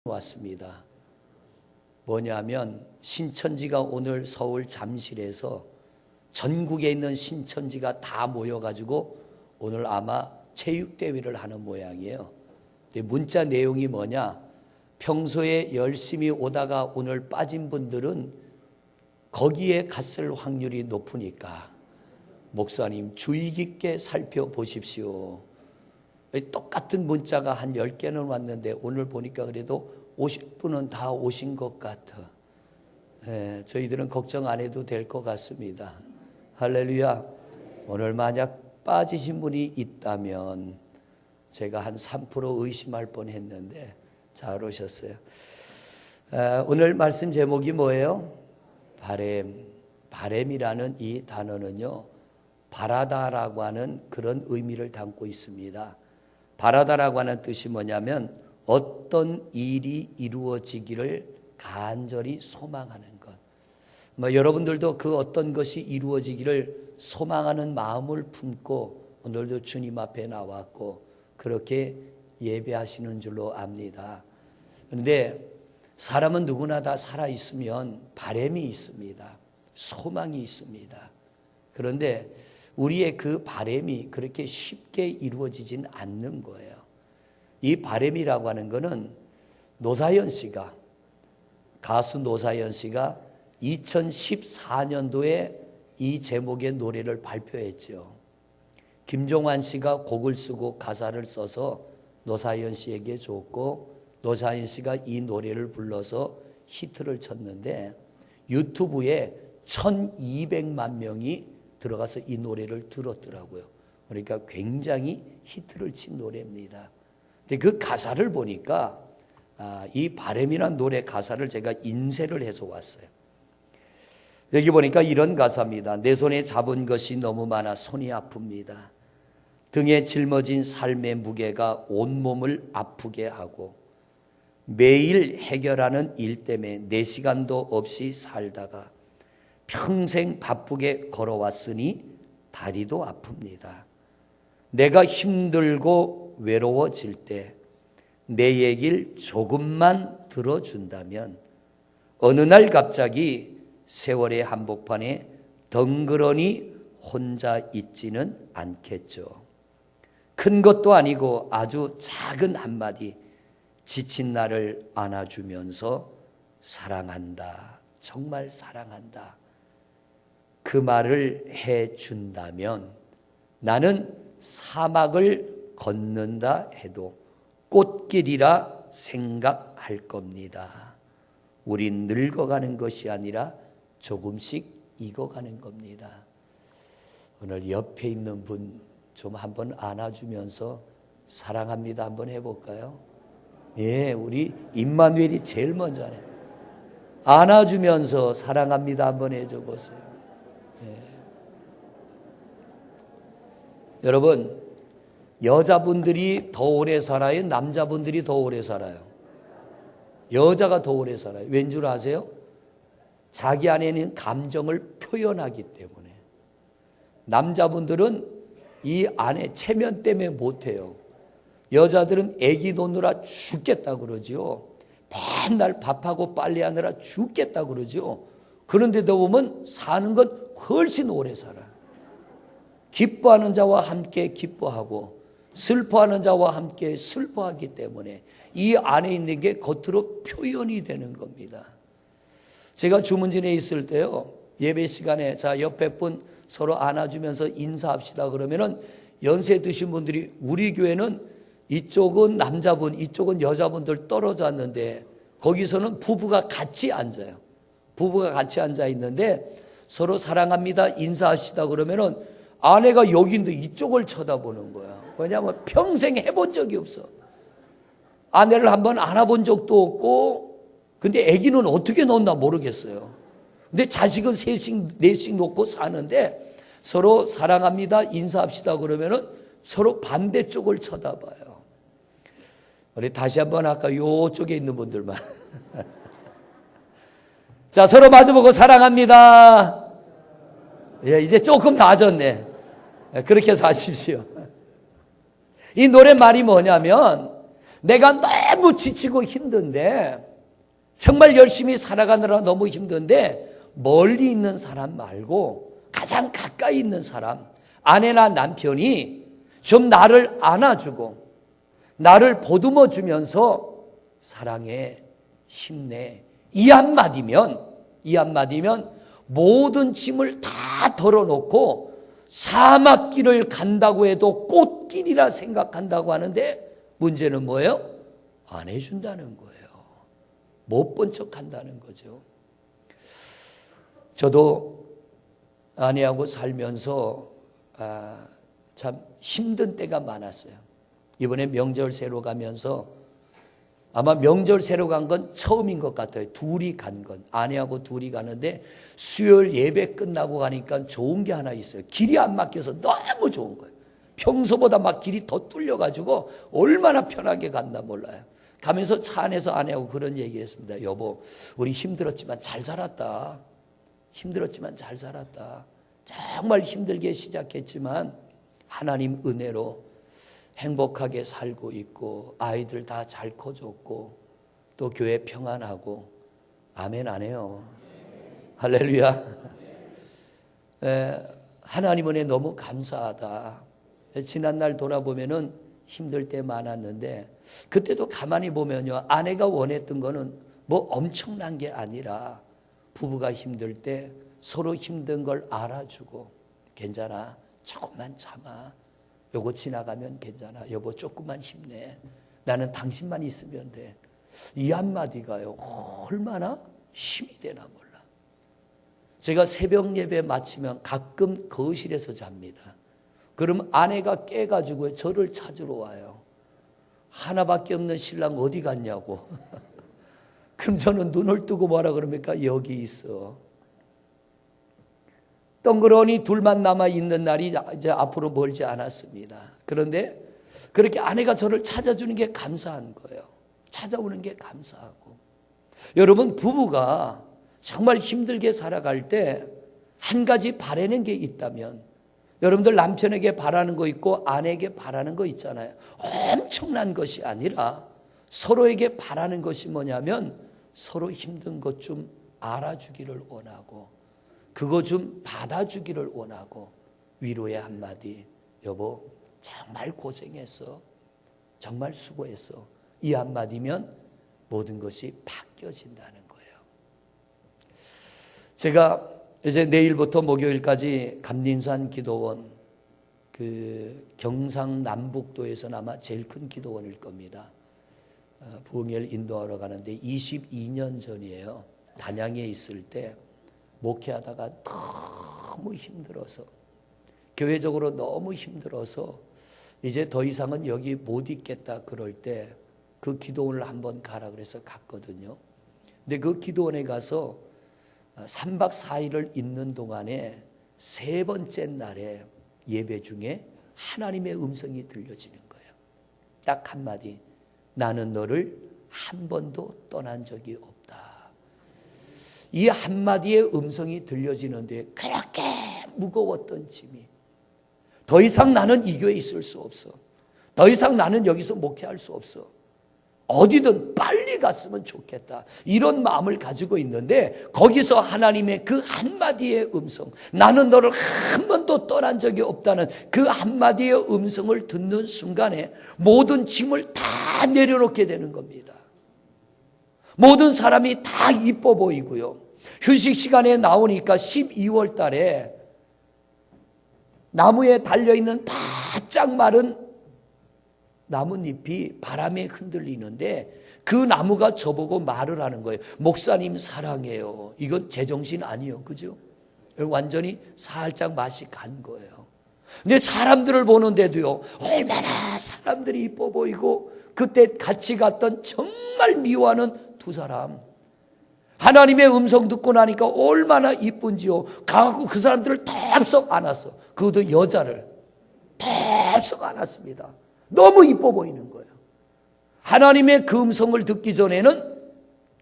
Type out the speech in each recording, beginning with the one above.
왔습니다. 뭐냐면 신천지가 오늘 서울 잠실에서 전국에 있는 신천지가 다 모여가지고 오늘 아마 체육대회를 하는 모양이에요. 문자 내용이 뭐냐? 평소에 열심히 오다가 오늘 빠진 분들은 거기에 갔을 확률이 높으니까 목사님 주의 깊게 살펴보십시오. 똑같은 문자가 한 10개는 왔는데 오늘 보니까 그래도 50분은 다 오신 것 같아. 저희들은 걱정 안 해도 될 것 같습니다. 할렐루야. 오늘 만약 빠지신 분이 있다면 제가 한 3% 의심할 뻔했는데 잘 오셨어요. 오늘 말씀 제목이 뭐예요? 바램. 바램이라는 이 단어는요, 바라다라고 하는 그런 의미를 담고 있습니다. 바라다라고 하는 뜻이 뭐냐면 어떤 일이 이루어지기를 간절히 소망하는 것. 여러분들도 그 어떤 것이 이루어지기를 소망하는 마음을 품고 오늘도 주님 앞에 나왔고 그렇게 예배하시는 줄로 압니다. 그런데 사람은 누구나 다 살아있으면 바람이 있습니다. 소망이 있습니다. 그런데 우리의 그 바람이 그렇게 쉽게 이루어지진 않는 거예요. 이 바람이라고 하는 거는 노사연 씨가, 가수 노사연 씨가 2014년도에 이 제목의 노래를 발표했죠. 김종환 씨가 곡을 쓰고 가사를 써서 노사연 씨에게 줬고 노사연 씨가 이 노래를 불러서 히트를 쳤는데 유튜브에 1200만 명이 들어가서 이 노래를 들었더라고요. 그러니까 굉장히 히트를 친 노래입니다. 근데 그 가사를 보니까 이 바람이라는 노래 가사를 제가 인쇄를 해서 왔어요. 여기 보니까 이런 가사입니다. 내 손에 잡은 것이 너무 많아 손이 아픕니다. 등에 짊어진 삶의 무게가 온몸을 아프게 하고 매일 해결하는 일 때문에 4시간도 없이 살다가 평생 바쁘게 걸어왔으니 다리도 아픕니다. 내가 힘들고 외로워질 때 내 얘기를 조금만 들어준다면 어느 날 갑자기 세월의 한복판에 덩그러니 혼자 있지는 않겠죠. 큰 것도 아니고 아주 작은 한마디, 지친 나를 안아주면서 사랑한다, 정말 사랑한다, 그 말을 해준다면 나는 사막을 걷는다 해도 꽃길이라 생각할 겁니다. 우린 늙어가는 것이 아니라 조금씩 익어가는 겁니다. 오늘 옆에 있는 분 좀 한번 안아주면서 사랑합니다 한번 해볼까요? 예, 우리 임마누엘이 제일 먼저 하네. 안아주면서 사랑합니다 한번 해줘 보세요. 예. 여러분, 여자분들이 더 오래 살아요? 남자분들이 더 오래 살아요? 여자가 더 오래 살아요. 왠 줄 아세요? 자기 안에 있는 감정을 표현하기 때문에. 남자분들은 이 안에 체면 때문에 못해요. 여자들은 애기 놓느라 죽겠다 그러지요. 맨날 밥하고 빨래하느라 죽겠다 그러죠. 그런데도 보면 사는 건 훨씬 오래 살아요. 기뻐하는 자와 함께 기뻐하고 슬퍼하는 자와 함께 슬퍼하기 때문에 이 안에 있는 게 겉으로 표현이 되는 겁니다. 제가 주문진에 있을 때요, 예배 시간에 자 옆에 분 서로 안아주면서 인사합시다 그러면은 연세 드신 분들이 우리 교회는 이쪽은 남자분 이쪽은 여자분들 떨어져 앉는데 거기서는 부부가 같이 앉아요. 부부가 같이 앉아 있는데 서로 사랑합니다 인사합시다 그러면은 아내가 여기인데 이쪽을 쳐다보는 거야. 왜냐하면 평생 해본 적이 없어. 아내를 한번 안아본 적도 없고, 근데 아기는 어떻게 놓나 모르겠어요. 근데 자식은 셋씩 넷씩 놓고 사는데 서로 사랑합니다 인사합시다 그러면은 서로 반대쪽을 쳐다봐요. 우리 다시 한번 아까 요쪽에 있는 분들만 자, 서로 마주보고 사랑합니다. 예, 이제 조금 나아졌네. 그렇게 사십시오. 이 노래 말이 뭐냐면 내가 너무 지치고 힘든데, 정말 열심히 살아가느라 너무 힘든데 멀리 있는 사람 말고 가장 가까이 있는 사람, 아내나 남편이 좀 나를 안아주고 나를 보듬어 주면서 사랑해, 힘내, 이 한마디면 모든 짐을 다 덜어놓고 사막길을 간다고 해도 꽃길이라 생각한다고 하는데, 문제는 뭐예요? 안 해준다는 거예요. 못 본 척 한다는 거죠. 저도 아내하고 살면서 참 힘든 때가 많았어요. 이번에 명절 새로 가면서, 아마 명절 새로 간 건 처음인 것 같아요. 둘이 간 건. 아내하고 둘이 가는데 수요일 예배 끝나고 가니까 좋은 게 하나 있어요. 길이 안 막혀서 너무 좋은 거예요. 평소보다 막 길이 더 뚫려가지고 얼마나 편하게 갔나 몰라요. 가면서 차 안에서 아내하고 그런 얘기했습니다. 여보, 우리 힘들었지만 잘 살았다. 힘들었지만 잘 살았다. 정말 힘들게 시작했지만 하나님 은혜로 행복하게 살고 있고 아이들 다 잘 커졌고 또 교회 평안하고. 아멘 안 해요? 할렐루야. 하나님 은혜 너무 감사하다. 지난날 돌아보면은 힘들 때 많았는데, 그때도 가만히 보면요, 아내가 원했던 거는 뭐 엄청난 게 아니라 부부가 힘들 때 서로 힘든 걸 알아주고, 괜찮아, 조금만 참아, 요거 지나가면 괜찮아, 여보 조금만 힘내, 나는 당신만 있으면 돼. 이 한마디가요 얼마나 힘이 되나 몰라. 제가 새벽 예배 마치면 가끔 거실에서 잡니다. 그럼 아내가 깨가지고 저를 찾으러 와요. 하나밖에 없는 신랑 어디 갔냐고. 그럼 저는 눈을 뜨고 뭐라 그럽니까? 여기 있어. 덩그러니 둘만 남아 있는 날이 이제 앞으로 멀지 않았습니다. 그런데 그렇게 아내가 저를 찾아주는 게 감사한 거예요. 찾아오는 게 감사하고. 여러분, 부부가 정말 힘들게 살아갈 때 한 가지 바라는 게 있다면, 여러분들 남편에게 바라는 거 있고 아내에게 바라는 거 있잖아요. 엄청난 것이 아니라 서로에게 바라는 것이 뭐냐면 서로 힘든 것 좀 알아주기를 원하고 그거 좀 받아주기를 원하고 위로의 한마디, 여보 정말 고생했어, 정말 수고했어, 이 한마디면 모든 것이 바뀌어진다는 거예요. 제가 이제 내일부터 목요일까지 감린산 기도원, 그 경상남북도에서는 아마 제일 큰 기도원일 겁니다. 부흥회를 인도하러 가는데 22년 전이에요. 단양에 있을 때 목회하다가 너무 힘들어서, 교회적으로 너무 힘들어서 이제 더 이상은 여기 못 있겠다 그럴 때 그 기도원을 한번 가라 그래서 갔거든요. 근데 그 기도원에 가서 3박 4일을 있는 동안에 세 번째 날에 예배 중에 하나님의 음성이 들려지는 거예요. 딱 한마디, 나는 너를 한 번도 떠난 적이 없다. 이 한마디의 음성이 들려지는데 그렇게 무거웠던 짐이, 더 이상 나는 이 교회에 있을 수 없어, 더 이상 나는 여기서 목회할 수 없어, 어디든 빨리 갔으면 좋겠다, 이런 마음을 가지고 있는데 거기서 하나님의 그 한마디의 음성, 나는 너를 한 번도 떠난 적이 없다는 그 한마디의 음성을 듣는 순간에 모든 짐을 다 내려놓게 되는 겁니다. 모든 사람이 다 이뻐 보이고요. 휴식 시간에 나오니까 12월 달에 나무에 달려있는 바짝 마른 나뭇잎이 바람에 흔들리는데 그 나무가 저보고 말을 하는 거예요. 목사님 사랑해요. 이건 제정신 아니에요, 그죠? 완전히 살짝 맛이 간 거예요. 근데 사람들을 보는데도요, 얼마나 사람들이 이뻐 보이고, 그때 같이 갔던 정말 미워하는 두 사람, 하나님의 음성 듣고 나니까 얼마나 이쁜지요. 가고 그 사람들을 덥석 안았어. 그것도 여자를 덥석 안았습니다. 너무 이뻐 보이는 거예요. 하나님의 그 음성을 듣기 전에는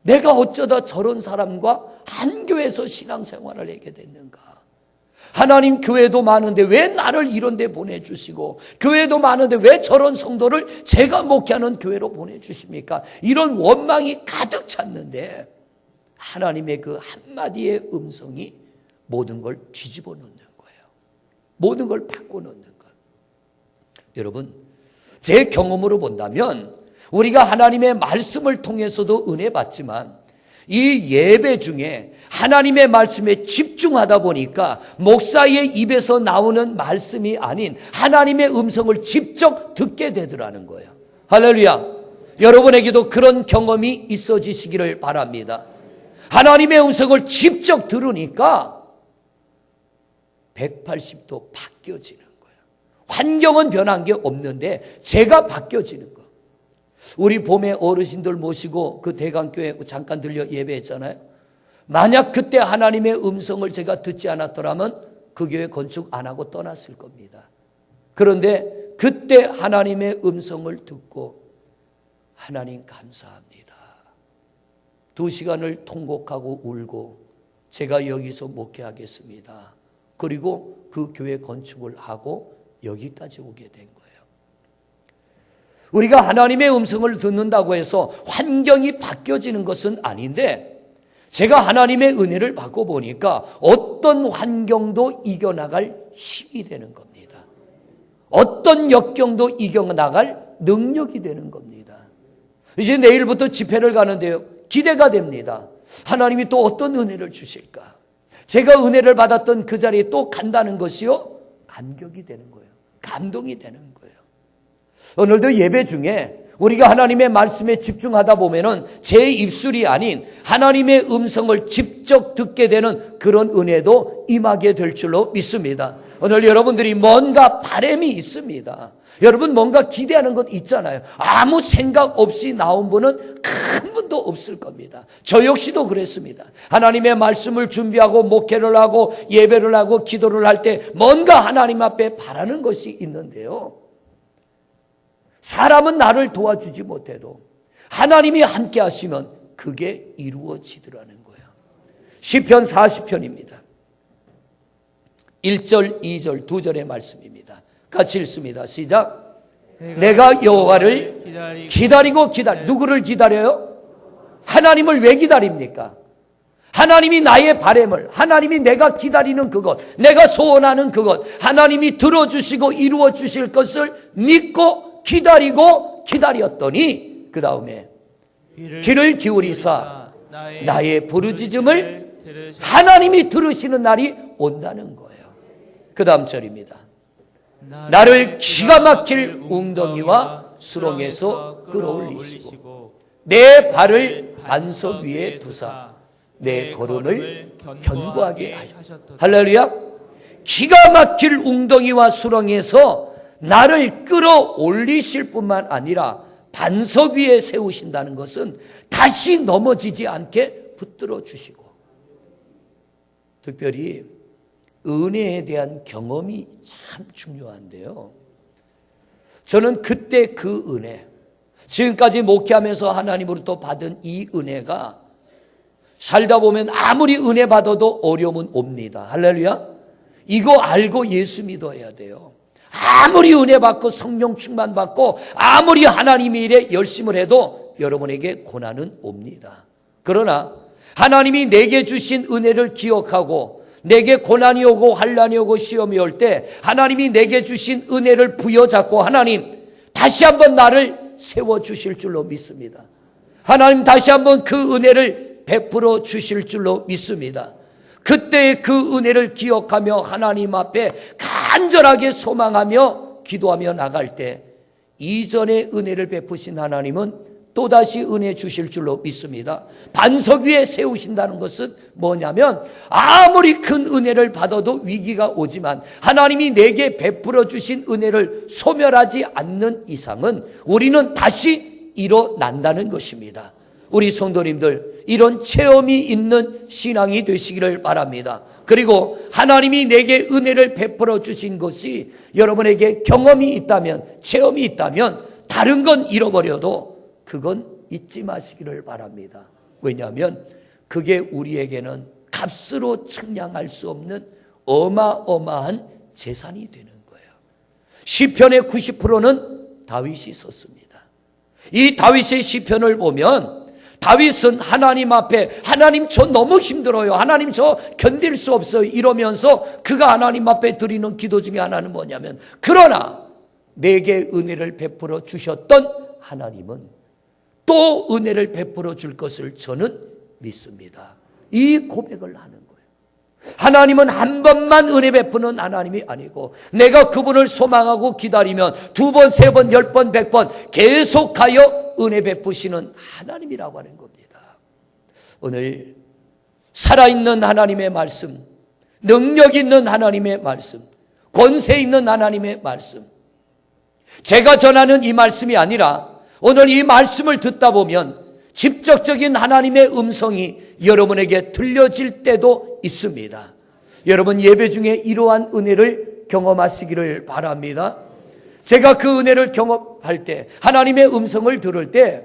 내가 어쩌다 저런 사람과 한 교회에서 신앙생활을 하게 됐는가. 하나님 교회도 많은데 왜 나를 이런 데 보내주시고, 교회도 많은데 왜 저런 성도를 제가 목회하는 교회로 보내주십니까? 이런 원망이 가득 찼는데 하나님의 그 한마디의 음성이 모든 걸 뒤집어 놓는 거예요. 모든 걸 바꿔놓는 거예요. 여러분, 제 경험으로 본다면 우리가 하나님의 말씀을 통해서도 은혜 받지만 이 예배 중에 하나님의 말씀에 집중하다 보니까 목사의 입에서 나오는 말씀이 아닌 하나님의 음성을 직접 듣게 되더라는 거예요. 할렐루야. 여러분에게도 그런 경험이 있어지시기를 바랍니다. 하나님의 음성을 직접 들으니까 180도 바뀌어지는 거예요. 환경은 변한 게 없는데 제가 바뀌어지는 거예요. 우리 봄에 어르신들 모시고 그 대강교회 잠깐 들려 예배했잖아요. 만약 그때 하나님의 음성을 제가 듣지 않았더라면 그 교회 건축 안 하고 떠났을 겁니다. 그런데 그때 하나님의 음성을 듣고 하나님 감사합니다. 2시간을 통곡하고 울고 제가 여기서 목회하겠습니다. 그리고 그 교회 건축을 하고 여기까지 오게 된 거예요. 우리가 하나님의 음성을 듣는다고 해서 환경이 바뀌어지는 것은 아닌데 제가 하나님의 은혜를 받고 보니까 어떤 환경도 이겨나갈 힘이 되는 겁니다. 어떤 역경도 이겨나갈 능력이 되는 겁니다. 이제 내일부터 집회를 가는데요. 기대가 됩니다. 하나님이 또 어떤 은혜를 주실까? 제가 은혜를 받았던 그 자리에 또 간다는 것이요. 감격이 되는 거예요. 감동이 되는 거예요. 오늘도 예배 중에 우리가 하나님의 말씀에 집중하다 보면은 제 입술이 아닌 하나님의 음성을 직접 듣게 되는 그런 은혜도 임하게 될 줄로 믿습니다. 오늘 여러분들이 뭔가 바람이 있습니다. 여러분 뭔가 기대하는 것 있잖아요. 아무 생각 없이 나온 분은 한 분도 없을 겁니다. 저 역시도 그랬습니다. 하나님의 말씀을 준비하고 목회를 하고 예배를 하고 기도를 할 때 뭔가 하나님 앞에 바라는 것이 있는데요. 사람은 나를 도와주지 못해도 하나님이 함께 하시면 그게 이루어지더라는 거예요. 시편 40편입니다. 1절, 2절, 2절의 말씀입니다. 같이 읽습니다. 시작. 내가 여호와를 기다리고 누구를 기다려요? 하나님을 왜 기다립니까? 하나님이 나의 바람을, 하나님이 내가 기다리는 그것, 내가 소원하는 그것, 하나님이 들어주시고 이루어주실 것을 믿고 기다렸더니 그 다음에 귀를 기울이사 나의 부르짖음을 하나님이 들으시는 날이 온다는 거예요. 그 다음 절입니다. 나를 기가 막힐 웅덩이와 수렁에서 끌어올리시고 내 발을 반석 위에 두사 내 걸음을 견고하게 하셨다. 할렐루야. 기가 막힐 웅덩이와 수렁에서 나를 끌어올리실 뿐만 아니라 반석 위에 세우신다는 것은 다시 넘어지지 않게 붙들어 주시고, 특별히 은혜에 대한 경험이 참 중요한데요. 저는 그때 그 은혜, 지금까지 목회하면서 하나님으로부터 받은 이 은혜가 살다 보면 아무리 은혜 받아도 어려움은 옵니다. 할렐루야. 이거 알고 예수 믿어야 돼요. 아무리 은혜 받고 성령 충만 받고 아무리 하나님의 일에 열심을 해도 여러분에게 고난은 옵니다. 그러나 하나님이 내게 주신 은혜를 기억하고 내게 고난이 오고 환난이 오고 시험이 올 때 하나님이 내게 주신 은혜를 부여잡고 하나님 다시 한번 나를 세워주실 줄로 믿습니다. 하나님 다시 한번 그 은혜를 베풀어 주실 줄로 믿습니다. 그때의 그 은혜를 기억하며 하나님 앞에 간절하게 소망하며 기도하며 나갈 때 이전의 은혜를 베푸신 하나님은 또다시 은혜 주실 줄로 믿습니다. 반석 위에 세우신다는 것은 뭐냐면 아무리 큰 은혜를 받아도 위기가 오지만 하나님이 내게 베풀어 주신 은혜를 소멸하지 않는 이상은 우리는 다시 일어난다는 것입니다. 우리 성도님들 이런 체험이 있는 신앙이 되시기를 바랍니다. 그리고 하나님이 내게 은혜를 베풀어 주신 것이 여러분에게 경험이 있다면, 체험이 있다면 다른 건 잃어버려도 그건 잊지 마시기를 바랍니다. 왜냐하면 그게 우리에게는 값으로 측량할 수 없는 어마어마한 재산이 되는 거예요. 시편의 90%는 다윗이 썼습니다. 이 다윗의 시편을 보면 다윗은 하나님 앞에 하나님 저 너무 힘들어요. 하나님 저 견딜 수 없어요. 이러면서 그가 하나님 앞에 드리는 기도 중에 하나는 뭐냐면 그러나 내게 은혜를 베풀어 주셨던 하나님은 또 은혜를 베풀어 줄 것을 저는 믿습니다. 이 고백을 하는 거예요. 하나님은 한 번만 은혜 베푸는 하나님이 아니고 내가 그분을 소망하고 기다리면 2번, 3번, 10번, 100번 계속하여 은혜 베푸시는 하나님이라고 하는 겁니다. 오늘 살아있는 하나님의 말씀, 능력 있는 하나님의 말씀, 권세 있는 하나님의 말씀, 제가 전하는 이 말씀이 아니라 오늘 이 말씀을 듣다 보면 직접적인 하나님의 음성이 여러분에게 들려질 때도 있습니다. 여러분 예배 중에 이러한 은혜를 경험하시기를 바랍니다. 제가 그 은혜를 경험할 때 하나님의 음성을 들을 때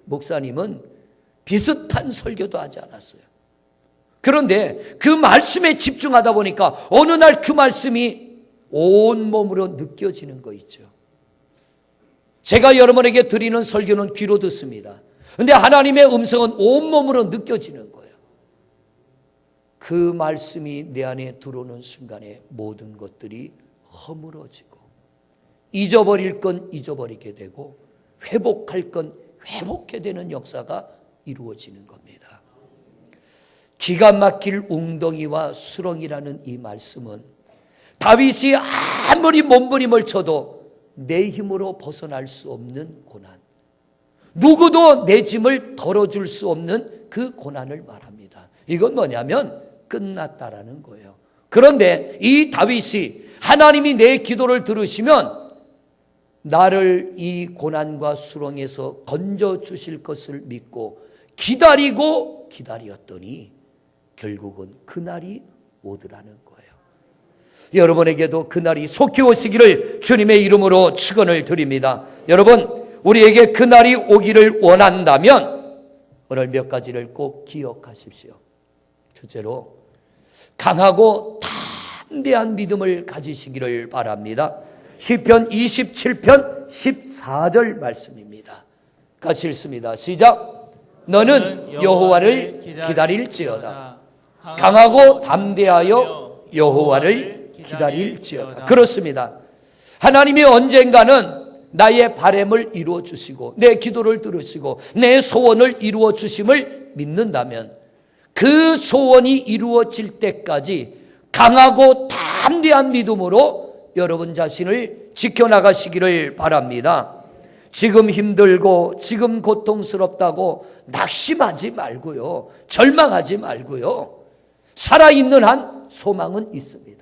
목사님은 비슷한 설교도 하지 않았어요. 그런데 그 말씀에 집중하다 보니까 어느 날 그 말씀이 온몸으로 느껴지는 거 있죠. 제가 여러분에게 드리는 설교는 귀로 듣습니다. 그런데 하나님의 음성은 온몸으로 느껴지는 거예요. 그 말씀이 내 안에 들어오는 순간에 모든 것들이 허물어지고 잊어버릴 건 잊어버리게 되고 회복할 건 회복해 되는 역사가 이루어지는 겁니다. 기가 막힐 웅덩이와 수렁이라는 이 말씀은 다윗이 아무리 몸부림을 쳐도 내 힘으로 벗어날 수 없는 고난, 누구도 내 짐을 덜어줄 수 없는 그 고난을 말합니다. 이건 뭐냐면 끝났다라는 거예요. 그런데 이 다윗이 하나님이 내 기도를 들으시면 나를 이 고난과 수렁에서 건져주실 것을 믿고 기다리고 기다렸더니 결국은 그날이 오더라는 거예요. 여러분에게도 그날이 속히 오시기를 주님의 이름으로 축원을 드립니다. 여러분, 우리에게 그날이 오기를 원한다면 오늘 몇 가지를 꼭 기억하십시오. 첫째로 강하고 담대한 믿음을 가지시기를 바랍니다. 시편 27편 14절 말씀입니다. 같이 읽습니다. 시작. 너는 여호와를 기다릴지어다. 강하고 담대하여 여호와를 기다릴지어다. 그렇습니다. 하나님이 언젠가는 나의 바람을 이루어 주시고 내 기도를 들으시고 내 소원을 이루어 주심을 믿는다면 그 소원이 이루어질 때까지 강하고 담대한 믿음으로 여러분 자신을 지켜나가시기를 바랍니다. 지금 힘들고 지금 고통스럽다고 낙심하지 말고요. 절망하지 말고요. 살아있는 한 소망은 있습니다.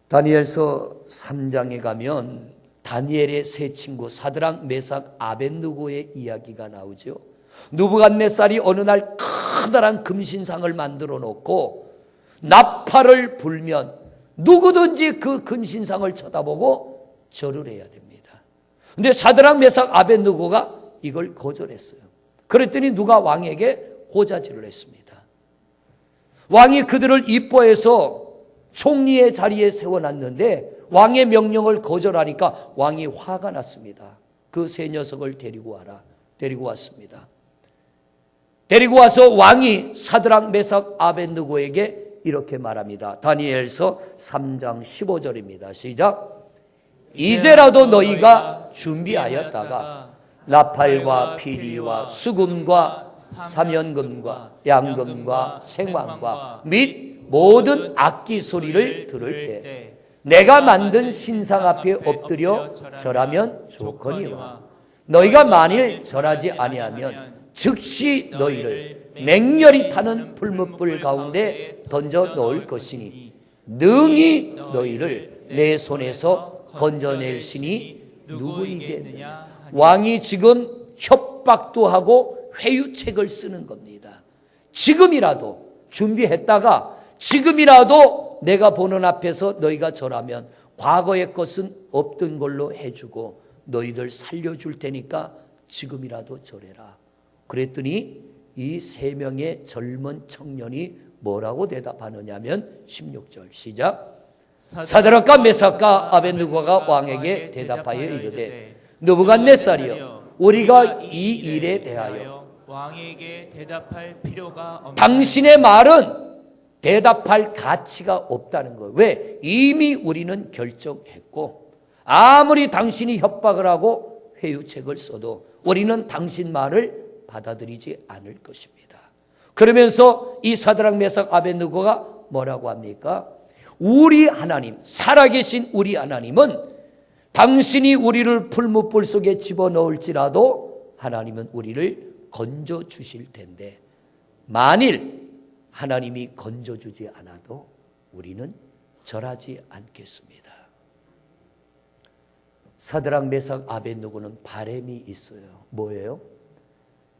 다니엘서 3장에 가면 다니엘의 세 친구 사드락, 메삭, 아벳느고의 이야기가 나오죠. 느부갓네살이 어느 날 커다란 금신상을 만들어 놓고 나팔을 불면 누구든지 그 금신상을 쳐다보고 절을 해야 됩니다. 그런데 사드락, 메삭, 아벳느고가 이걸 거절했어요. 그랬더니 누가 왕에게 고자질을 했습니다. 왕이 그들을 이뻐해서 총리의 자리에 세워놨는데 왕의 명령을 거절하니까 왕이 화가 났습니다. 그 세 녀석을 데리고 와라. 데리고 왔습니다. 데리고 와서 왕이 사드락, 메삭, 아벳느고에게 이렇게 말합니다. 다니엘서 3장 15절입니다. 시작. 이제라도 너희가 준비하였다가 나팔과 피리와 수금과 사면금과 양금과 생황과 및 모든 악기 소리를 들을 때 내가 만든 신상 앞에 엎드려 절하면 좋거니와 너희가 만일 절하지 아니하면 즉시 너희를 맹렬히 타는 불뭇불 가운데 던져 넣을 것이니 능히 너희를 내 손에서 건져낼 신이 누구이겠느냐. 왕이 지금 협박도 하고 회유책을 쓰는 겁니다. 지금이라도 준비했다가 지금이라도 내가 보는 앞에서 너희가 절하면 과거의 것은 없던 걸로 해주고 너희들 살려줄 테니까 지금이라도 절해라. 그랬더니 이 세 명의 젊은 청년이 뭐라고 대답하느냐면 16절 시작. 사드락과 메삭과 아벳느고가 왕에게 대답하여 이르되 느부갓네살이여 우리가 이 일에 대하여 왕에게 대답할 필요가 없나이다. 당신의 말은 대답할 가치가 없다는 거예요. 왜? 이미 우리는 결정했고 아무리 당신이 협박을 하고 회유책을 써도 우리는 당신 말을 받아들이지 않을 것입니다. 그러면서 이 사드락 메삭 아벳느고가 뭐라고 합니까? 우리 하나님, 살아계신 우리 하나님은 당신이 우리를 풀무불 속에 집어넣을지라도 하나님은 우리를 건져주실 텐데 만일 하나님이 건져주지 않아도 우리는 절하지 않겠습니다. 사드락 메삭 아벳느고는 바람이 있어요. 뭐예요?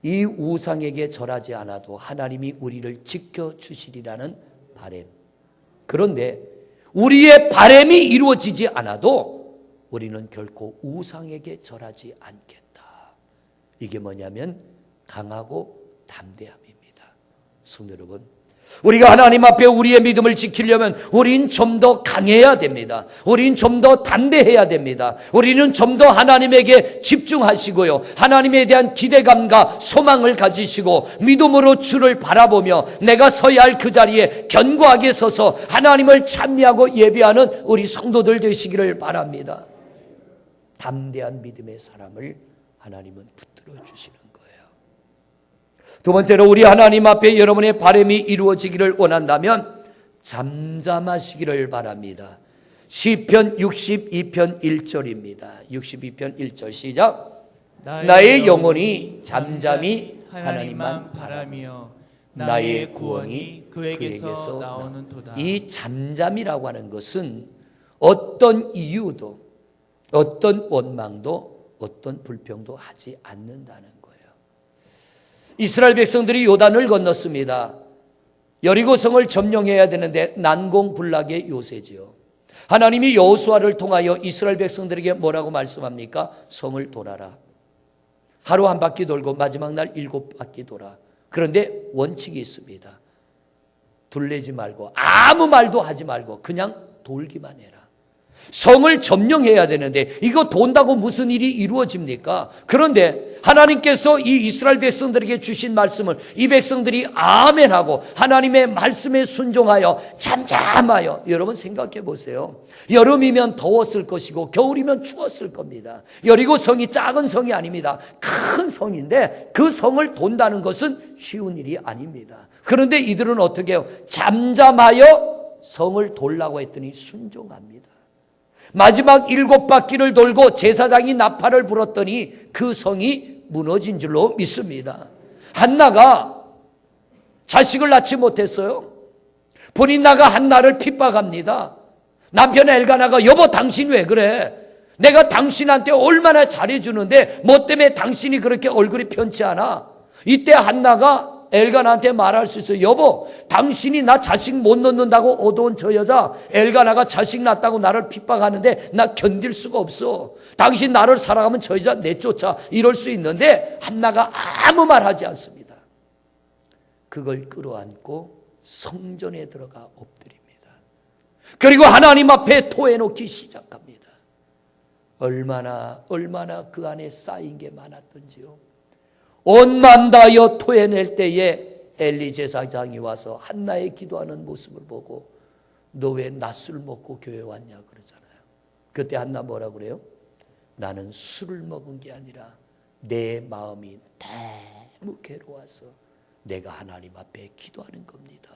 이 우상에게 절하지 않아도 하나님이 우리를 지켜주시리라는 바람. 그런데 우리의 바람이 이루어지지 않아도 우리는 결코 우상에게 절하지 않겠다. 이게 뭐냐면 강하고 담대함입니다. 성도 여러분, 우리가 하나님 앞에 우리의 믿음을 지키려면 우린 좀 더 강해야 됩니다. 우린 좀 더 담대해야 됩니다. 우리는 좀 더 하나님에게 집중하시고요. 하나님에 대한 기대감과 소망을 가지시고 믿음으로 주를 바라보며 내가 서야 할 그 자리에 견고하게 서서 하나님을 찬미하고 예배하는 우리 성도들 되시기를 바랍니다. 담대한 믿음의 사람을 하나님은 붙들어 주시는 거예요. 두 번째로 우리 하나님 앞에 여러분의 바람이 이루어지기를 원한다면 잠잠하시기를 바랍니다. 시편 62편 1절입니다. 62편 1절 시작. 나의 영혼이 잠잠히 하나님만 바라며 나의 구원이 그에게서 나오는도다. 이 잠잠이라고 하는 것은 어떤 이유도 어떤 원망도 어떤 불평도 하지 않는다는 거예요. 이스라엘 백성들이 요단을 건넜습니다. 여리고성을 점령해야 되는데 난공불락의 요새지요. 하나님이 여호수아를 통하여 이스라엘 백성들에게 뭐라고 말씀합니까? 성을 돌아라. 하루 한 바퀴 돌고 마지막 날 7바퀴 돌아. 그런데 원칙이 있습니다. 둘레지 말고 아무 말도 하지 말고 그냥 돌기만 해라. 성을 점령해야 되는데 이거 돈다고 무슨 일이 이루어집니까? 그런데 하나님께서 이 이스라엘 백성들에게 주신 말씀을 이 백성들이 아멘하고 하나님의 말씀에 순종하여 잠잠하여, 여러분 생각해 보세요. 여름이면 더웠을 것이고 겨울이면 추웠을 겁니다. 여리고 성이 작은 성이 아닙니다. 큰 성인데 그 성을 돈다는 것은 쉬운 일이 아닙니다. 그런데 이들은 어떻게 해요? 잠잠하여 성을 돌라고 했더니 순종합니다. 마지막 7바퀴를 돌고 제사장이 나팔을 불었더니 그 성이 무너진 줄로 믿습니다. 한나가 자식을 낳지 못했어요. 본인나가 한나를 핍박합니다. 남편 엘가나가 여보 당신 왜 그래? 내가 당신한테 얼마나 잘해주는데 뭐 때문에 당신이 그렇게 얼굴이 편치 않아? 이때 한나가 엘가나한테 말할 수 있어요. 여보, 당신이 나 자식 못 낳는다고 얻어온 저 여자 엘가나가 자식 낳았다고 나를 핍박하는데 나 견딜 수가 없어. 당신 나를 사랑하면 저 여자 내쫓아. 이럴 수 있는데 한나가 아무 말 하지 않습니다. 그걸 끌어안고 성전에 들어가 엎드립니다. 그리고 하나님 앞에 토해놓기 시작합니다. 얼마나 그 안에 쌓인 게 많았던지요. 온만 다하여 토해낼 때에 엘리 제사장이 와서 한나의 기도하는 모습을 보고 너 왜 낮술 먹고 교회 왔냐 그러잖아요. 그때 한나 뭐라 그래요? 나는 술을 먹은 게 아니라 내 마음이 너무 괴로워서 내가 하나님 앞에 기도하는 겁니다.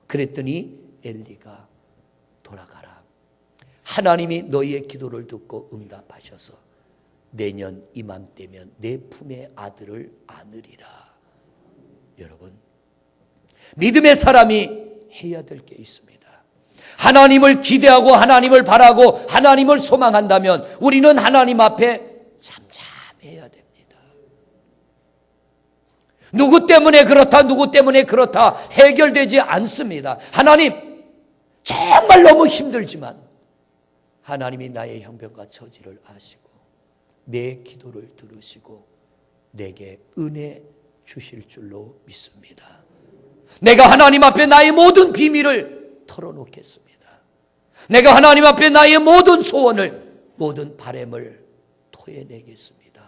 그랬더니 엘리가 돌아가라. 하나님이 너희의 기도를 듣고 응답하셔서 내년 이맘때면 내 품에 아들을 안으리라. 여러분, 믿음의 사람이 해야 될 게 있습니다. 하나님을 기대하고 하나님을 바라고 하나님을 소망한다면 우리는 하나님 앞에 잠잠해야 됩니다. 누구 때문에 그렇다 해결되지 않습니다. 하나님 정말 너무 힘들지만 하나님이 나의 형편과 처지를 아시고 내 기도를 들으시고 내게 은혜 주실 줄로 믿습니다. 내가 하나님 앞에 나의 모든 비밀을 털어놓겠습니다. 내가 하나님 앞에 나의 모든 소원을, 모든 바람을 토해내겠습니다.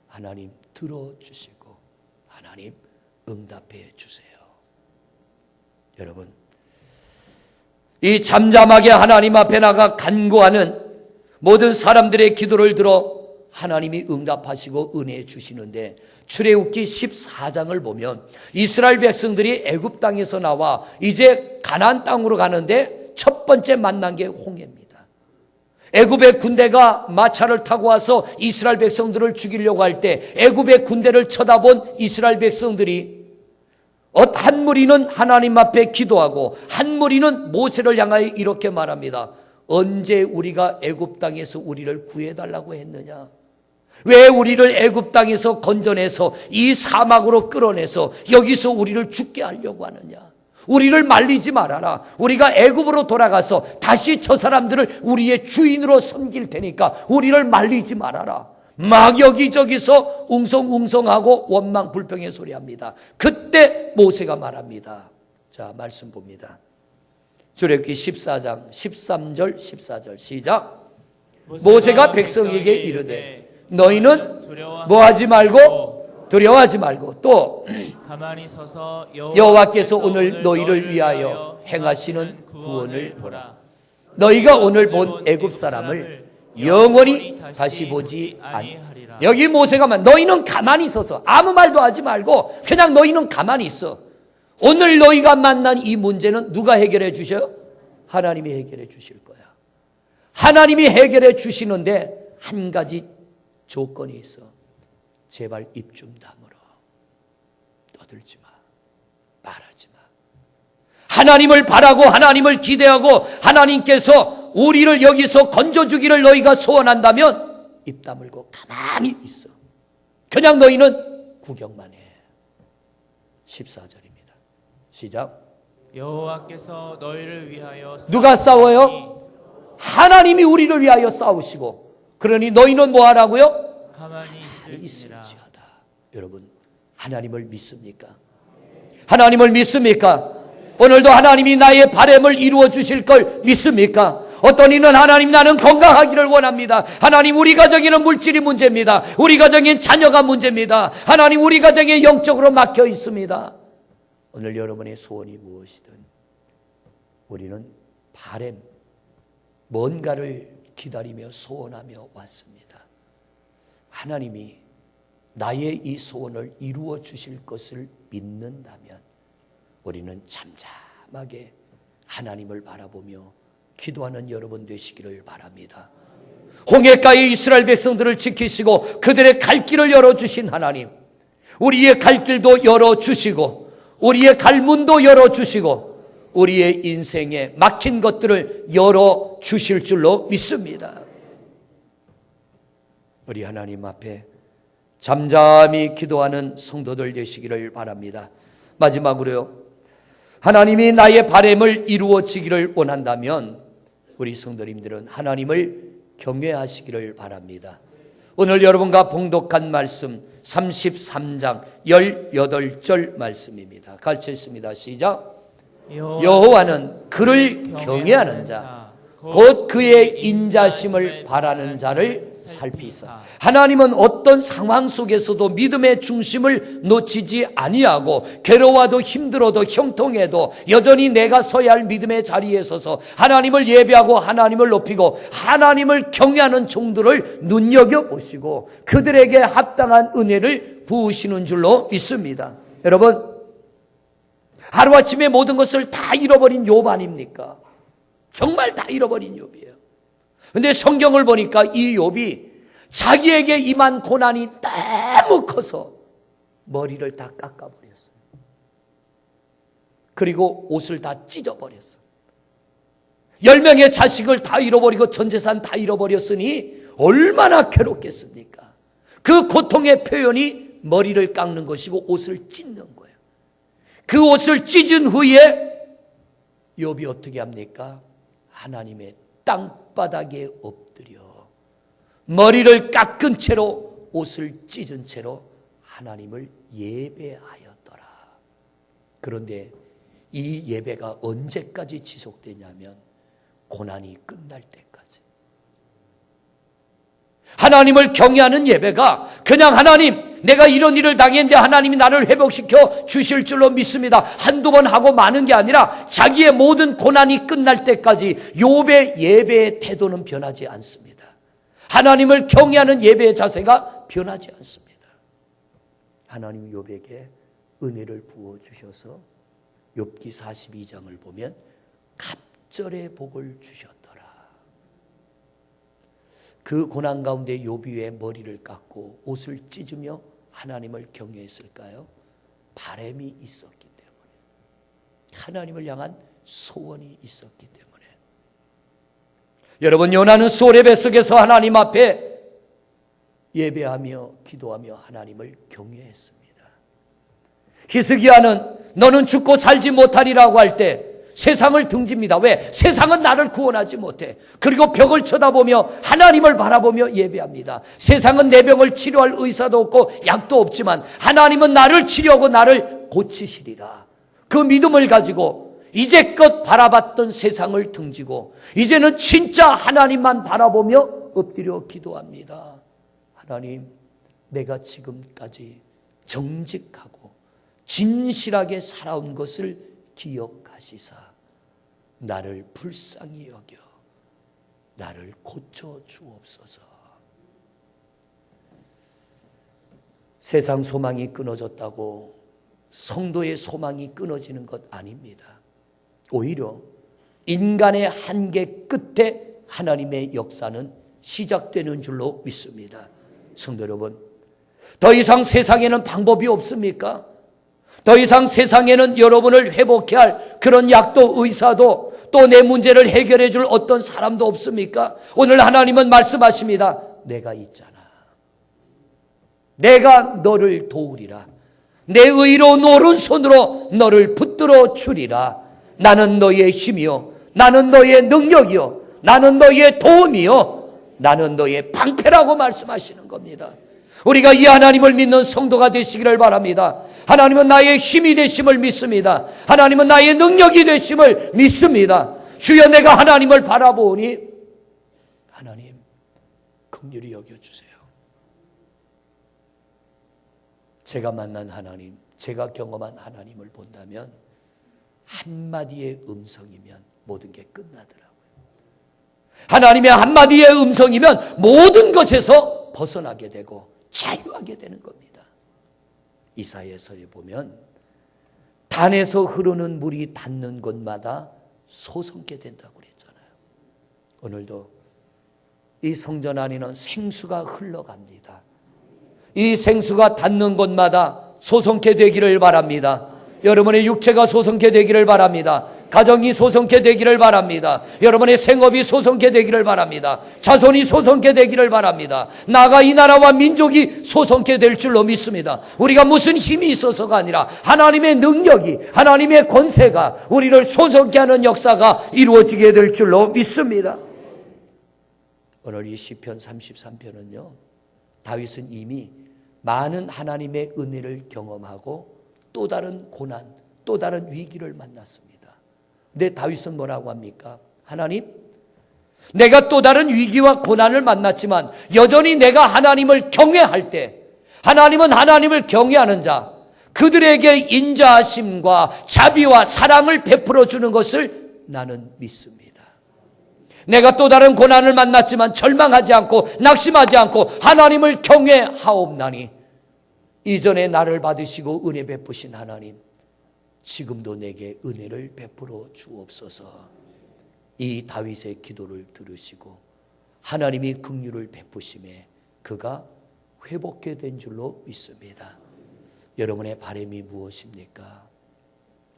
하나님 들어주시고 하나님 응답해 주세요. 여러분, 이 잠잠하게 하나님 앞에 나가 간구하는 모든 사람들의 기도를 들어 하나님이 응답하시고 은혜 주시는데, 출애굽기 14장을 보면 이스라엘 백성들이 애굽 땅에서 나와 이제 가나안 땅으로 가는데 첫 번째 만난 게 홍해입니다. 애굽의 군대가 마차를 타고 와서 이스라엘 백성들을 죽이려고 할 때 애굽의 군대를 쳐다본 이스라엘 백성들이 한 무리는 하나님 앞에 기도하고 한 무리는 모세를 향하여 이렇게 말합니다. 언제 우리가 애굽 땅에서 우리를 구해달라고 했느냐? 왜 우리를 애굽 땅에서 건져내서 이 사막으로 끌어내서 여기서 우리를 죽게 하려고 하느냐? 우리를 말리지 말아라. 우리가 애굽으로 돌아가서 다시 저 사람들을 우리의 주인으로 섬길 테니까 우리를 말리지 말아라. 막 여기저기서 웅성웅성하고 원망 불평의 소리합니다. 그때 모세가 말합니다. 자, 말씀 봅니다. 출애굽기 14장 13절 14절 시작. 모세가 백성에게 이르되 너희는 뭐하지 말고 두려워하지 말고 또 가만히 서서 여호와께서 오늘 너희를 위하여 행하시는 구원을 보라. 너희가 오늘 본 애굽 사람을 영원히 다시 보지 아니하리라. 여기 모세가 말, 너희는 가만히 서서 아무 말도 하지 말고 그냥 너희는 가만히 있어. 오늘 너희가 만난 이 문제는 누가 해결해 주셔요? 하나님이 해결해 주실 거야. 하나님이 해결해 주시는데 한 가지 조건이 있어. 제발 입 좀 다물어. 떠들지 마. 말하지 마. 하나님을 바라고 하나님을 기대하고 하나님께서 우리를 여기서 건져주기를 너희가 소원한다면 입 다물고 가만히 있어. 그냥 너희는 구경만 해. 14절입니다. 시작. 여호와께서 너희를 위하여 누가 싸워요? 하나님이 우리를 위하여 싸우시고, 그러니 너희는 뭐 하라고요? 가만히 있을지니라. 여러분, 하나님을 믿습니까? 하나님을 믿습니까? 오늘도 하나님이 나의 바람을 이루어 주실 걸 믿습니까? 어떤 이는 하나님 나는 건강하기를 원합니다. 하나님 우리 가정에는 물질이 문제입니다. 우리 가정엔 자녀가 문제입니다. 하나님 우리 가정에 영적으로 막혀 있습니다. 오늘 여러분의 소원이 무엇이든 우리는 바람, 뭔가를 기다리며 소원하며 왔습니다. 하나님이 나의 이 소원을 이루어 주실 것을 믿는다면 우리는 잠잠하게 하나님을 바라보며 기도하는 여러분 되시기를 바랍니다. 홍해가의 이스라엘 백성들을 지키시고 그들의 갈 길을 열어주신 하나님, 우리의 갈 길도 열어주시고 우리의 갈 문도 열어주시고 우리의 인생에 막힌 것들을 열어주실 줄로 믿습니다. 우리 하나님 앞에 잠잠히 기도하는 성도들 되시기를 바랍니다. 마지막으로요, 하나님이 나의 바람을 이루어지기를 원한다면 우리 성도님들은 하나님을 경외하시기를 바랍니다. 오늘 여러분과 봉독한 말씀 33장 18절 말씀입니다. 같이 읽습니다. 시작. 여호와는 그를 경외하는 자 곧 그의 인자심을 바라는 자를 살피사. 하나님은 어떤 상황 속에서도 믿음의 중심을 놓치지 아니하고 괴로워도 힘들어도 형통해도 여전히 내가 서야 할 믿음의 자리에 서서 하나님을 예배하고 하나님을 높이고 하나님을 경외하는 종들을 눈여겨보시고 그들에게 합당한 은혜를 부으시는 줄로 믿습니다. 여러분, 하루아침에 모든 것을 다 잃어버린 욥 아닙니까? 정말 다 잃어버린 욥이에요. 그런데 성경을 보니까 이 욥이 자기에게 임한 고난이 너무 커서 머리를 다 깎아버렸어요. 그리고 옷을 다 찢어버렸어요. 10명의 자식을 다 잃어버리고 전재산 다 잃어버렸으니 얼마나 괴롭겠습니까? 그 고통의 표현이 머리를 깎는 것이고 옷을 찢는 거예요. 그 옷을 찢은 후에 욥이 어떻게 합니까? 하나님의 땅바닥에 엎드려 머리를 깎은 채로 옷을 찢은 채로 하나님을 예배하였더라. 그런데 이 예배가 언제까지 지속되냐면 고난이 끝날 때까지. 하나님을 경외하는 예배가 그냥 하나님 내가 이런 일을 당했는데 하나님이 나를 회복시켜 주실 줄로 믿습니다, 한두 번 하고 마는 게 아니라 자기의 모든 고난이 끝날 때까지 욥의 예배의 태도는 변하지 않습니다. 하나님을 경외하는 예배의 자세가 변하지 않습니다. 하나님 욥에게 은혜를 부어주셔서 욥기 42장을 보면 갑절의 복을 주셨더라. 그 고난 가운데 욥이 왜 머리를 깎고 옷을 찢으며 하나님을 경외했을까요? 바람이 있었기 때문에, 하나님을 향한 소원이 있었기 때문에. 여러분, 요나는 수월의 뱃속에서 하나님 앞에 예배하며 기도하며 하나님을 경외했습니다. 히스기야는 너는 죽고 살지 못하리라고 할 때 세상을 등집니다. 왜? 세상은 나를 구원하지 못해. 그리고 벽을 쳐다보며 하나님을 바라보며 예배합니다. 세상은 내 병을 치료할 의사도 없고 약도 없지만 하나님은 나를 치료하고 나를 고치시리라. 그 믿음을 가지고 이제껏 바라봤던 세상을 등지고 이제는 진짜 하나님만 바라보며 엎드려 기도합니다. 하나님, 내가 지금까지 정직하고 진실하게 살아온 것을 기억하시사 나를 불쌍히 여겨 나를 고쳐 주옵소서. 세상 소망이 끊어졌다고 성도의 소망이 끊어지는 것 아닙니다. 오히려 인간의 한계 끝에 하나님의 역사는 시작되는 줄로 믿습니다. 성도 여러분, 더 이상 세상에는 방법이 없습니까? 더 이상 세상에는 여러분을 회복해 할 그런 약도 의사도 또 내 문제를 해결해 줄 어떤 사람도 없습니까? 오늘 하나님은 말씀하십니다. 내가 있잖아. 내가 너를 도우리라. 내 의로운 오른손으로 너를 붙들어 주리라. 나는 너의 힘이요, 나는 너의 능력이요, 나는 너의 도움이요, 나는 너의 방패라고 말씀하시는 겁니다. 우리가 이 하나님을 믿는 성도가 되시기를 바랍니다. 하나님은 나의 힘이 되심을 믿습니다. 하나님은 나의 능력이 되심을 믿습니다. 주여, 내가 하나님을 바라보니 하나님 긍휼히 여겨주세요. 제가 만난 하나님, 제가 경험한 하나님을 본다면 한마디의 음성이면 모든 게 끝나더라고요. 하나님의 한마디의 음성이면 모든 것에서 벗어나게 되고 자유하게 되는 겁니다. 이사야서에 보면 단에서 흐르는 물이 닿는 곳마다 솟게 된다고 그랬잖아요. 오늘도 이 성전 안에는 생수가 흘러갑니다. 이 생수가 닿는 곳마다 솟게 되기를 바랍니다. 여러분의 육체가 솟게 되기를 바랍니다. 가정이 솟게 되기를 바랍니다. 여러분의 생업이 솟게 되기를 바랍니다. 자손이 솟게 되기를 바랍니다. 나아가 이 나라와 민족이 솟게 될 줄로 믿습니다. 우리가 무슨 힘이 있어서가 아니라 하나님의 능력이, 하나님의 권세가 우리를 솟게 하는 역사가 이루어지게 될 줄로 믿습니다. 오늘 이 시편 33편은요, 다윗은 이미 많은 하나님의 은혜를 경험하고 또 다른 고난, 또 다른 위기를 만났습니다. 근데 다윗은 뭐라고 합니까? 하나님, 내가 또 다른 위기와 고난을 만났지만 여전히 내가 하나님을 경외할 때, 하나님은 하나님을 경외하는 자, 그들에게 인자하심과 자비와 사랑을 베풀어 주는 것을 나는 믿습니다. 내가 또 다른 고난을 만났지만 절망하지 않고 낙심하지 않고 하나님을 경외하옵나니 이전에 나를 받으시고 은혜 베푸신 하나님, 지금도 내게 은혜를 베풀어 주옵소서. 이 다윗의 기도를 들으시고 하나님이 긍휼을 베푸심에 그가 회복게 된 줄로 믿습니다. 여러분의 바람이 무엇입니까?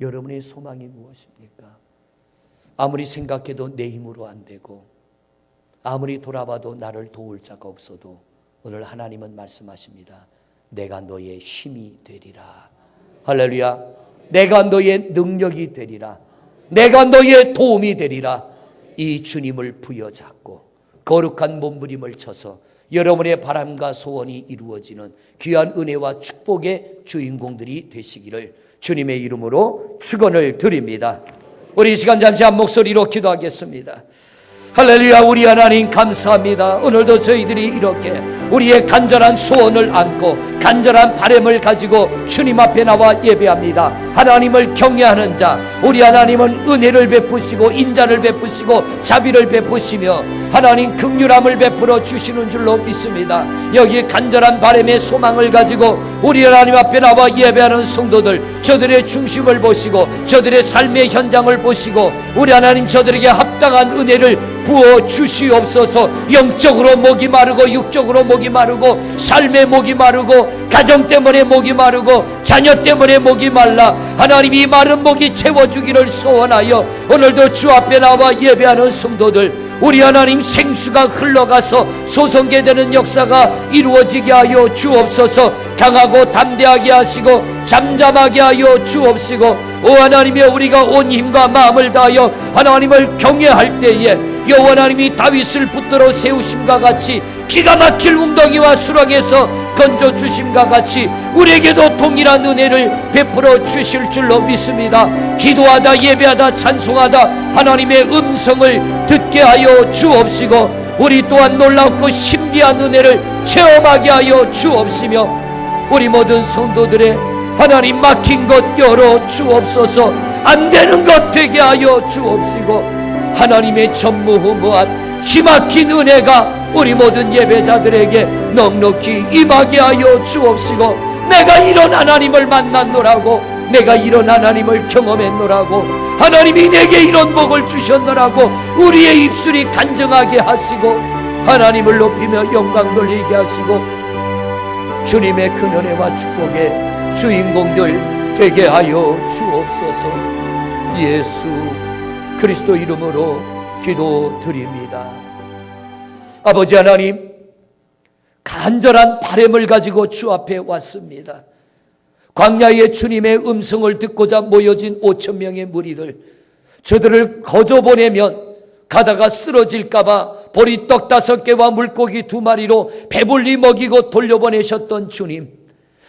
여러분의 소망이 무엇입니까? 아무리 생각해도 내 힘으로 안 되고 아무리 돌아봐도 나를 도울 자가 없어도 오늘 하나님은 말씀하십니다. 내가 너의 힘이 되리라. 할렐루야. 내가 너의 능력이 되리라. 내가 너의 도움이 되리라. 이 주님을 부여잡고 거룩한 몸부림을 쳐서 여러분의 바람과 소원이 이루어지는 귀한 은혜와 축복의 주인공들이 되시기를 주님의 이름으로 축원을 드립니다. 우리 이 시간 잠시 한 목소리로 기도하겠습니다. 할렐루야. 우리 하나님 감사합니다. 오늘도 저희들이 이렇게 우리의 간절한 소원을 안고 간절한 바람을 가지고 주님 앞에 나와 예배합니다. 하나님을 경외하는 자, 우리 하나님은 은혜를 베푸시고 인자를 베푸시고 자비를 베푸시며 하나님 긍휼함을 베풀어 주시는 줄로 믿습니다. 여기 간절한 바람의 소망을 가지고 우리 하나님 앞에 나와 예배하는 성도들, 저들의 중심을 보시고 저들의 삶의 현장을 보시고 우리 하나님 저들에게 합당한 은혜를 부어 주시옵소서. 영적으로 목이 마르고 육적으로 목이 마르고 삶의 목이 마르고 가정 때문에 목이 마르고 자녀 때문에 목이 말라 하나님이 마른 목이 채워주기를 소원하여 오늘도 주 앞에 나와 예배하는 성도들, 우리 하나님 생수가 흘러가서 소성게 되는 역사가 이루어지게 하여 주옵소서. 강하고 담대하게 하시고 잠잠하게 하여 주옵시고 오 하나님이여, 우리가 온 힘과 마음을 다하여 하나님을 경외할 때에 여호와 하나님이 다윗을 붙들어 세우심과 같이 기가 막힐 웅덩이와 수렁에서 건져주심과 같이 우리에게도 동일한 은혜를 베풀어 주실 줄로 믿습니다. 기도하다 예배하다 찬송하다 하나님의 음성을 듣게 하여 주옵시고 우리 또한 놀랍고 신비한 은혜를 체험하게 하여 주옵시며 우리 모든 성도들의 하나님 막힌 것 열어 주옵소서. 안 되는 것 되게 하여 주옵시고 하나님의 전무후무한 기막힌 은혜가 우리 모든 예배자들에게 넉넉히 임하게 하여 주옵시고 내가 이런 하나님을 만났노라고, 내가 이런 하나님을 경험했노라고, 하나님이 내게 이런 복을 주셨노라고 우리의 입술이 간증하게 하시고 하나님을 높이며 영광 돌리게 하시고 주님의 큰 은혜와 축복의 주인공들 되게 하여 주옵소서. 예수 그리스도 이름으로 기도드립니다. 아버지 하나님, 간절한 바람을 가지고 주 앞에 왔습니다. 광야에 주님의 음성을 듣고자 모여진 5천 명의 무리들, 저들을 거저 보내면 가다가 쓰러질까봐 보리떡 5개와 물고기 2마리로 배불리 먹이고 돌려보내셨던 주님,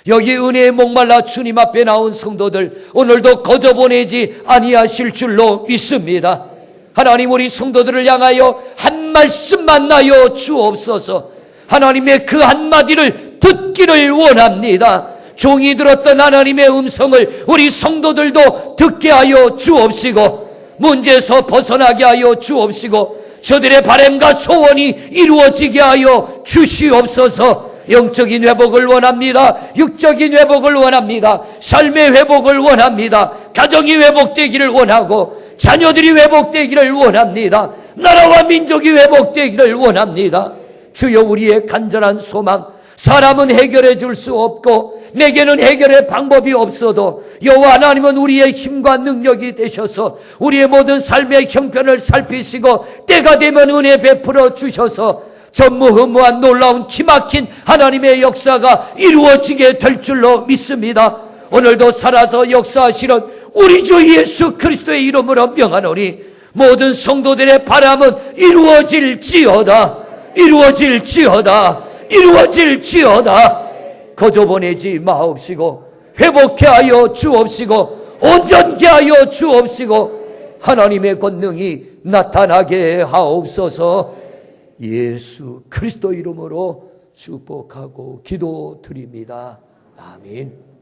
여기 은혜에 목말라 주님 앞에 나온 성도들 오늘도 거저 보내지 아니하실 줄로 믿습니다. 하나님, 우리 성도들을 향하여 한 말씀만 나여 주옵소서. 하나님의 그 한마디를 듣기를 원합니다. 종이 들었던 하나님의 음성을 우리 성도들도 듣게 하여 주옵시고 문제에서 벗어나게 하여 주옵시고 저들의 바람과 소원이 이루어지게 하여 주시옵소서. 영적인 회복을 원합니다. 육적인 회복을 원합니다. 삶의 회복을 원합니다. 가정이 회복되기를 원하고 자녀들이 회복되기를 원합니다. 나라와 민족이 회복되기를 원합니다. 주여, 우리의 간절한 소망, 사람은 해결해 줄 수 없고 내게는 해결의 방법이 없어도 여호와 하나님은 우리의 힘과 능력이 되셔서 우리의 모든 삶의 형편을 살피시고 때가 되면 은혜 베풀어 주셔서 전무후무한 놀라운 기막힌 하나님의 역사가 이루어지게 될 줄로 믿습니다. 오늘도 살아서 역사하시는 우리 주 예수 그리스도의 이름으로 명하노니 모든 성도들의 바람은 이루어질지어다, 이루어질지어다, 이루어질지어다. 거저 보내지 마옵시고 회복케 하여 주옵시고 온전케 하여 주옵시고 하나님의 권능이 나타나게 하옵소서. 예수 그리스도 이름으로 축복하고 기도드립니다. 아멘.